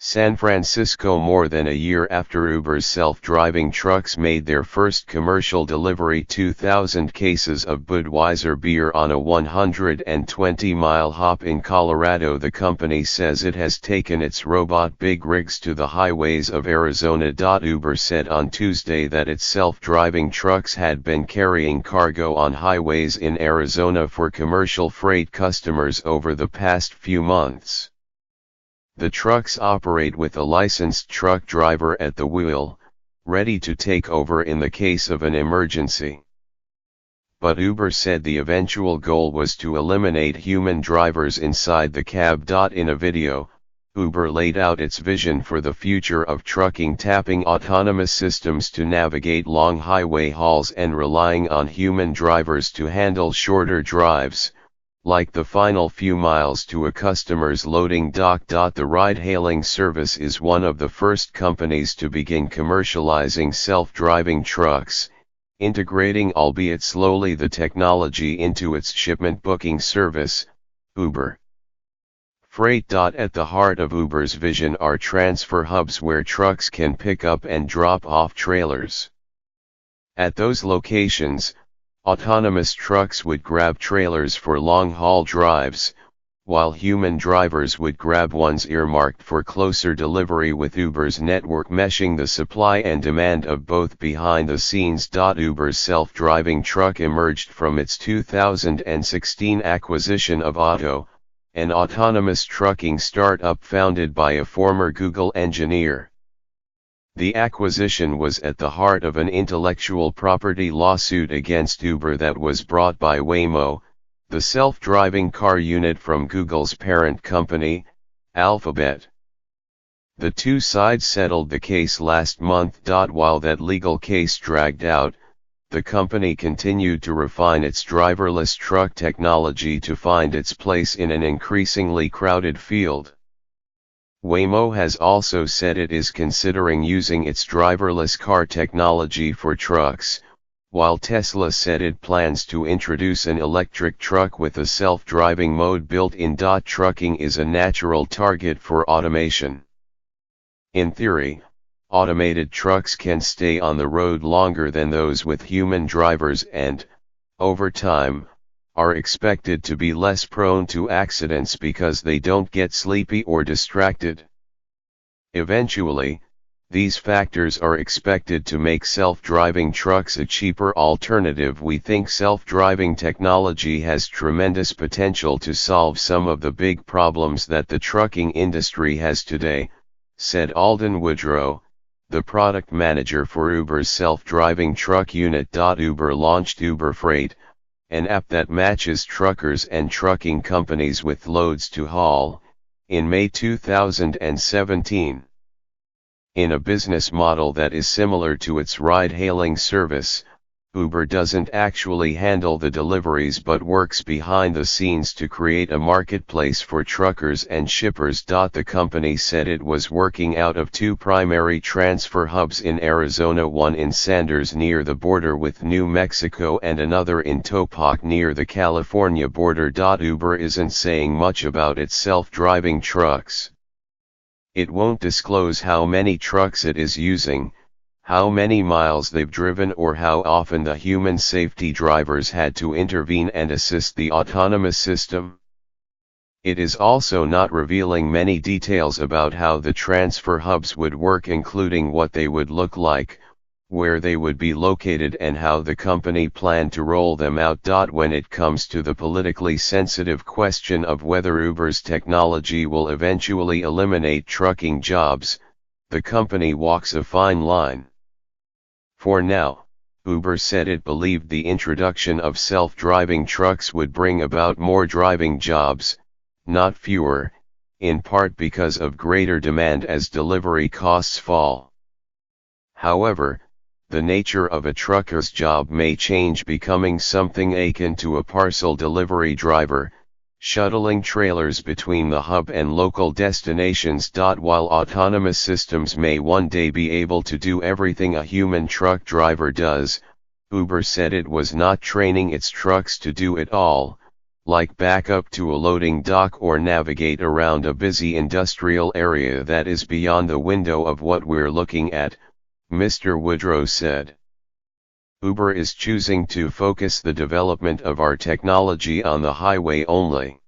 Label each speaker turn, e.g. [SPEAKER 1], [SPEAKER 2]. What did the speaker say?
[SPEAKER 1] San Francisco. More than a year after Uber's self-driving trucks made their first commercial delivery 2,000 cases of Budweiser beer on a 120-mile hop in Colorado, the company says it has taken its robot big rigs to the highways of Arizona. Uber said on Tuesday that its self-driving trucks had been carrying cargo on highways in Arizona for commercial freight customers over the past few months. The trucks operate with a licensed truck driver at the wheel, ready to take over in the case of an emergency. But Uber said the eventual goal was to eliminate human drivers inside the cab. In a video, Uber laid out its vision for the future of trucking, tapping autonomous systems to navigate long highway hauls and relying on human drivers to handle shorter drives, like the final few miles to a customer's loading dock. The ride-hailing service is one of the first companies to begin commercializing self-driving trucks, integrating, albeit slowly, the technology into its shipment booking service, Uber Freight. At the heart of Uber's vision are transfer hubs where trucks can pick up and drop off trailers. At those locations, autonomous trucks would grab trailers for long-haul drives, while human drivers would grab ones earmarked for closer delivery, with Uber's network meshing the supply and demand of both behind the scenes. Uber's self-driving truck emerged from its 2016 acquisition of Otto, an autonomous trucking startup founded by a former Google engineer. The acquisition was at the heart of an intellectual property lawsuit against Uber that was brought by Waymo, the self-driving car unit from Google's parent company, Alphabet. The two sides settled the case last month. While that legal case dragged out, the company continued to refine its driverless truck technology to find its place in an increasingly crowded field. Waymo has also said it is considering using its driverless car technology for trucks, while Tesla said it plans to introduce an electric truck with a self-driving mode built in. Trucking is a natural target for automation. In theory, automated trucks can stay on the road longer than those with human drivers and, over time, are expected to be less prone to accidents because they don't get sleepy or distracted. Eventually, these factors are expected to make self-driving trucks a cheaper alternative. We think self-driving technology has tremendous potential to solve some of the big problems that the trucking industry has today, said Alden Woodrow, the product manager for Uber's self-driving truck unit. Uber launched Uber Freight, an app that matches truckers and trucking companies with loads to haul, in May 2017. In a business model that is similar to its ride-hailing service, Uber doesn't actually handle the deliveries but works behind the scenes to create a marketplace for truckers and shippers. The company said it was working out of two primary transfer hubs in Arizona, one in Sanders near the border with New Mexico and another in Topac near the California border. Uber isn't saying much about its self-driving trucks. It won't disclose how many trucks it is using, how many miles they've driven, or how often the human safety drivers had to intervene and assist the autonomous system. It is also not revealing many details about how the transfer hubs would work, including what they would look like, where they would be located, and how the company planned to roll them out. When it comes to the politically sensitive question of whether Uber's technology will eventually eliminate trucking jobs, the company walks a fine line. For now, Uber said it believed the introduction of self-driving trucks would bring about more driving jobs, not fewer, in part because of greater demand as delivery costs fall. However, the nature of a trucker's job may change, becoming something akin to a parcel delivery driver, shuttling trailers between the hub and local destinations. While autonomous systems may one day be able to do everything a human truck driver does, Uber said it was not training its trucks to do it all, like back up to a loading dock or navigate around a busy industrial area that is beyond the window of what we're looking at, Mr. Woodrow said. Uber is choosing to focus the development of our technology on the highway only.